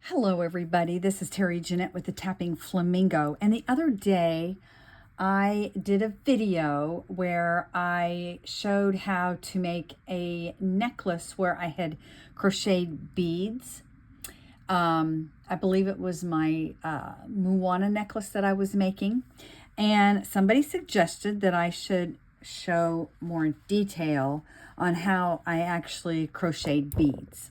Hello everybody, this is Terry Jeanette with the Tapping Flamingo, and the other day I did a video where I showed how to make a necklace where I had crocheted beads. I believe it was my Moana necklace that I was making, and somebody suggested that I should show more detail on how I actually crocheted beads.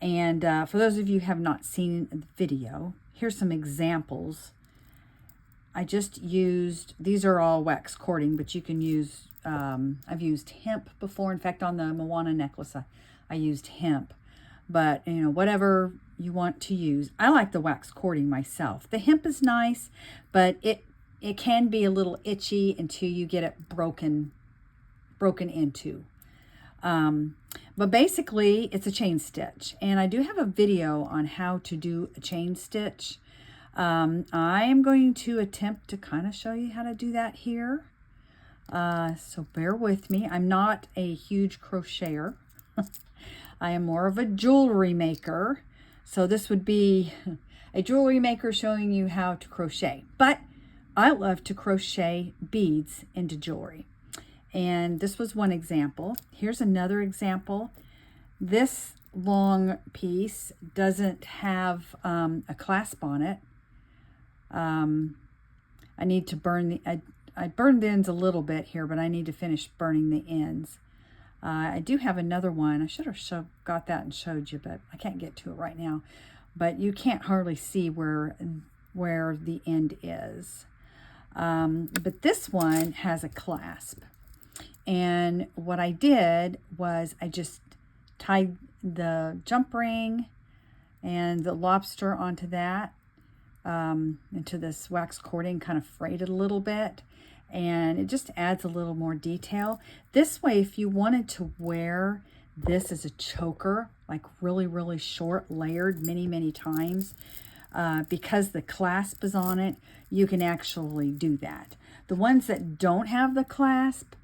And for those of you who have not seen the video, here's some examples. I just used, these are all wax cording, but you can use, I've used hemp before. In fact, on the Moana necklace, I used hemp. But, you know, whatever you want to use. I like the wax cording myself. The hemp is nice, but it can be a little itchy until you get it broken into. But basically it's a chain stitch, and I do have a video on how to do a chain stitch. I am going to attempt to kind of show you how to do that here. So bear with me. I'm not a huge crocheter. I am more of a jewelry maker. So this would be a jewelry maker showing you how to crochet, but I love to crochet beads into jewelry. And this was one example. Here's another example. This long piece doesn't have a clasp on it. I need to burn the, I burned the ends a little bit here, but I need to finish burning the ends. I do have another one. I should have got that and showed you, but I can't get to it right now. But you can't hardly see where the end is. But this one has a clasp. And what I did was I just tied the jump ring and the lobster onto that, into this wax cording, kind of frayed it a little bit, and it just adds a little more detail. This way, if you wanted to wear this as a choker, like really short, layered many times, because the clasp is on it, you can actually do that. The ones that don't have the clasp,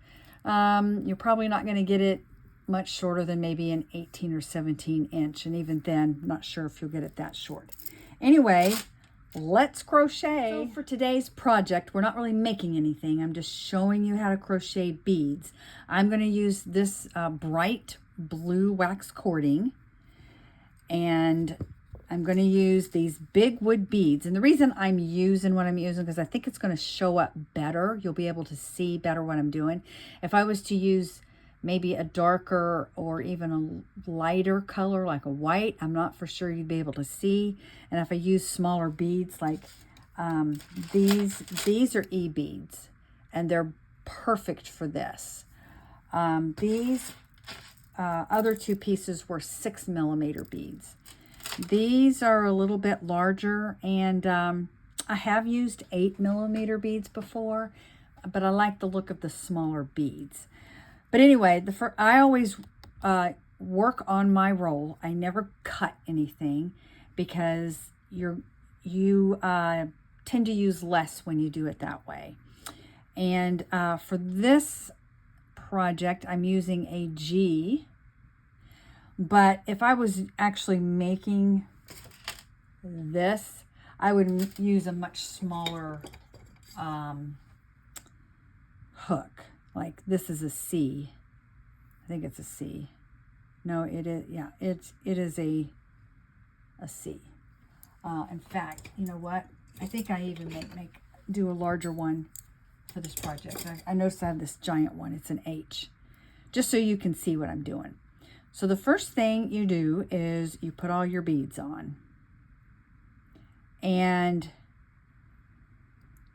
you're probably not going to get it much shorter than maybe an 18 or 17 inch. And even then, I'm not sure if you'll get it that short. Anyway, let's crochet. So for today's project, we're not really making anything. I'm just showing you how to crochet beads. I'm going to use this bright blue wax cording, and I'm going to use these big wood beads. And the reason I'm using what I'm using, because I think it's going to show up better. You'll be able to see better what I'm doing. If I was to use maybe a darker or even a lighter color, like a white, I'm not for sure you'd be able to see. And if I use smaller beads, like these are E-beads, and they're perfect for this. These other two pieces were 6mm beads. These are a little bit larger, and I have used 8mm beads before, but I like the look of the smaller beads. But anyway, I always work on my roll. I never cut anything because you tend to use less when you do it that way. And for this project, I'm using a G. But if I was actually making this, I would use a much smaller hook. Like this is a C. I think it's a C. No, it is. Yeah, it is a C. In fact, you know what? I think I even do a larger one for this project. I noticed I have this giant one. It's an H. Just so you can see what I'm doing. So the first thing you do is you put all your beads on. And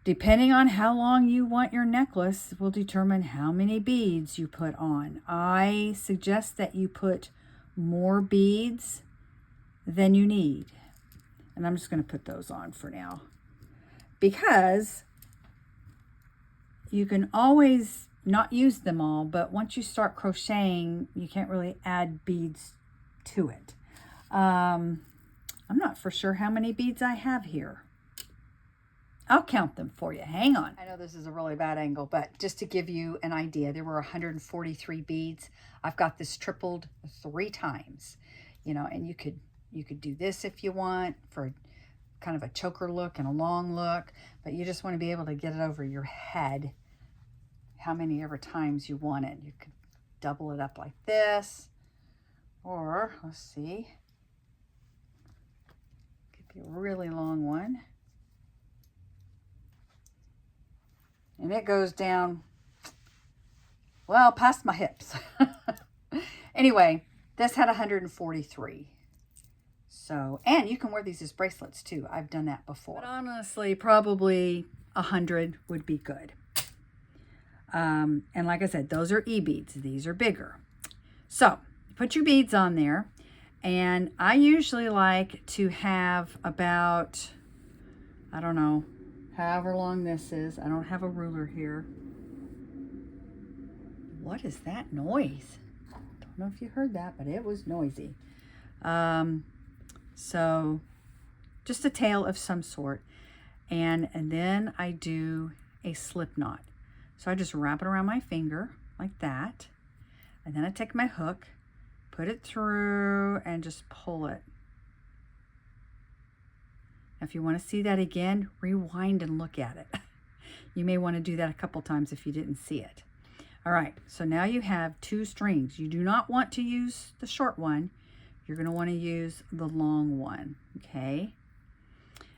depending on how long you want your necklace will determine how many beads you put on. I suggest that you put more beads than you need. And I'm just going to put those on for now, because you can always not use them all, but once you start crocheting, you can't really add beads to it. I'm not for sure how many beads I have here. I'll count them for you. Hang on. I know this is a really bad angle, but just to give you an idea, there were 143 beads. I've got this tripled 3 times, you know, and you could You could do this if you want for kind of a choker look and a long look, but you just want to be able to get it over your head how many ever times you want it. You could double it up like this, or let's see, could be a really long one. And it goes down, well, past my hips. Anyway, this had 143. So, and you can wear these as bracelets too. I've done that before. But honestly, probably 100 would be good. And like I said, those are E-beads. These are bigger. So, put your beads on there. And I usually like to have about, I don't know, however long this is. I don't have a ruler here. What is that noise? I don't know if you heard that, but it was noisy. So just a tail of some sort. And then I do a slip knot. So I just wrap it around my finger like that. And then I take my hook, put it through, and just pull it. If you want to see that again, rewind and look at it. You may want to do that a couple times if you didn't see it. All right, so now you have 2 strings. You do not want to use the short one. You're going to want to use the long one, okay?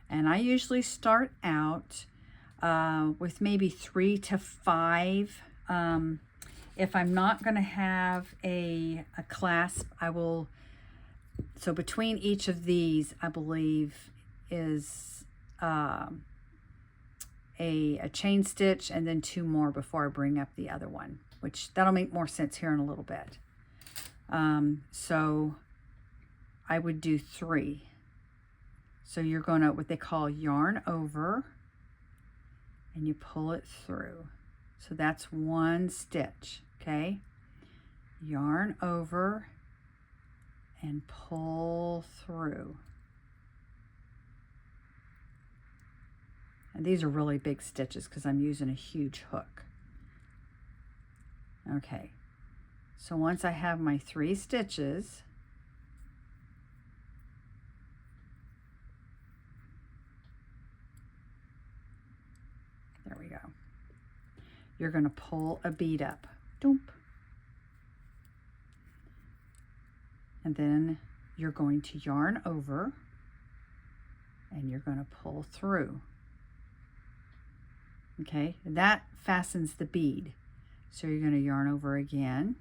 And I usually start out with maybe 3 to 5. If I'm not going to have a clasp, I will, so between each of these, I believe, is a chain stitch and then 2 more before I bring up the other one, which that'll make more sense here in a little bit. So I would do 3. So you're going to, what they call yarn over, and you pull it through. So that's 1 stitch, okay? Yarn over and pull through. And these are really big stitches because I'm using a huge hook. Okay, so once I have my 3 stitches, there we go. You're going to pull a bead up. Doomp. And then you're going to yarn over and you're going to pull through. Okay, that fastens the bead. So you're going to yarn over again.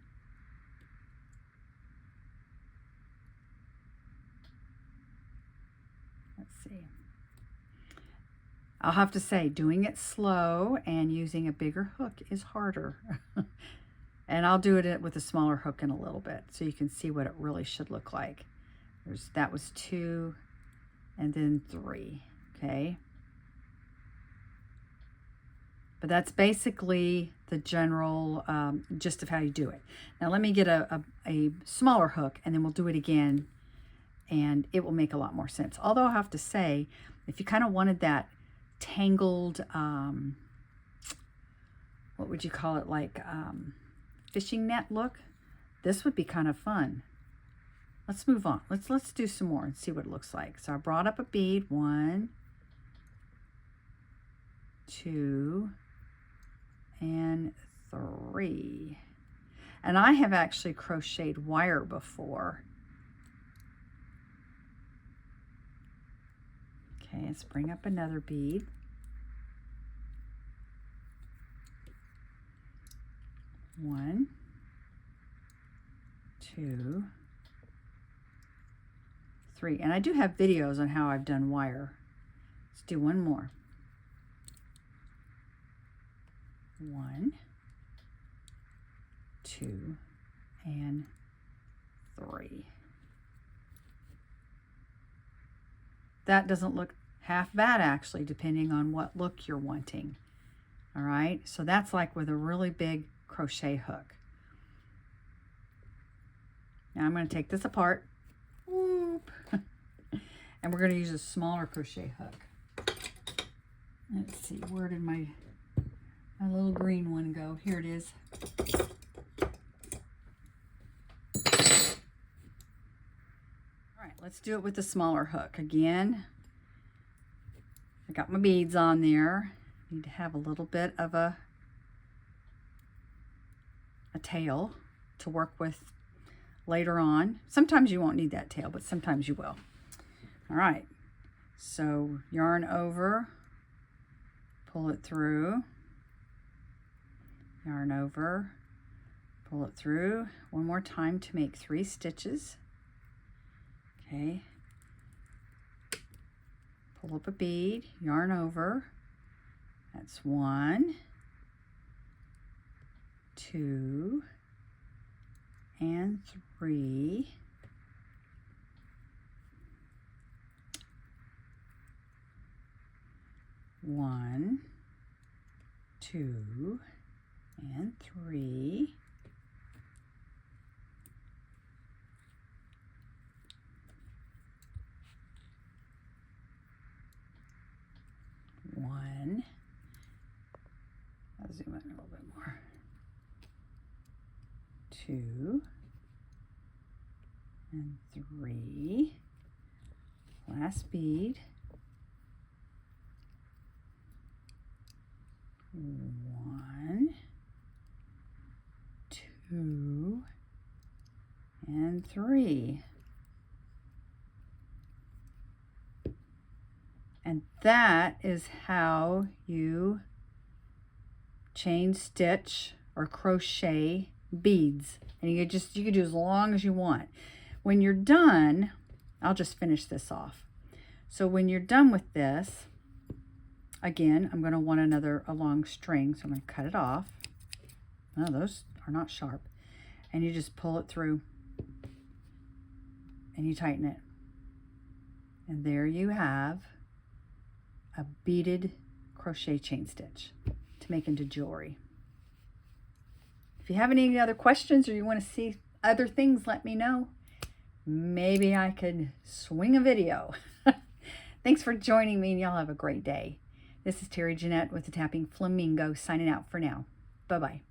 Let's see. I'll have to say, doing it slow and using a bigger hook is harder. And I'll do it with a smaller hook in a little bit so you can see what it really should look like. That was 2 and then 3, okay? But that's basically the general gist of how you do it. Now let me get a smaller hook and then we'll do it again and it will make a lot more sense. Although I have to say, if you kind of wanted that tangled, what would you call it, like fishing net look, this would be kind of fun. Let's move on. Let's do some more and see what it looks like. So I brought up a bead, 1, 2, and 3. And I have actually crocheted wire before. Okay, let's bring up another bead. 1, 2, 3. And I do have videos on how I've done wire. Let's do one more. 1, 2, and 3. That doesn't look half bad actually, depending on what look you're wanting. All right, so that's like with a really big crochet hook. Now I'm going to take this apart. Whoop. And we're going to use a smaller crochet hook. Let's see, where did my little green one go? Here it is. All right, Let's do it with the smaller hook. Again, I got my beads on there. Need to have a little bit of a tail to work with later on. Sometimes you won't need that tail, but sometimes you will. All right, so yarn over, pull it through, yarn over, pull it through. One more time to make 3 stitches. Okay, pull up a bead, yarn over. That's 1, 2, and 3. One, 2, and 3. One. I'll zoom in a little bit more. 2 and 3. Last bead. 1, 2, and 3. And that is how you chain stitch or crochet beads. And you can do as long as you want. When you're done, I'll just finish this off. So when you're done with this, again, I'm going to want a long string, so I'm going to cut it off. Oh, those are not sharp. And you just pull it through and you tighten it. And there you have a beaded crochet chain stitch to make into jewelry. If you have any other questions or you want to see other things, let me know. Maybe I could swing a video. Thanks for joining me, and y'all have a great day. This is Terry Jeanette with the Tapping Flamingo signing out for now. Bye-bye.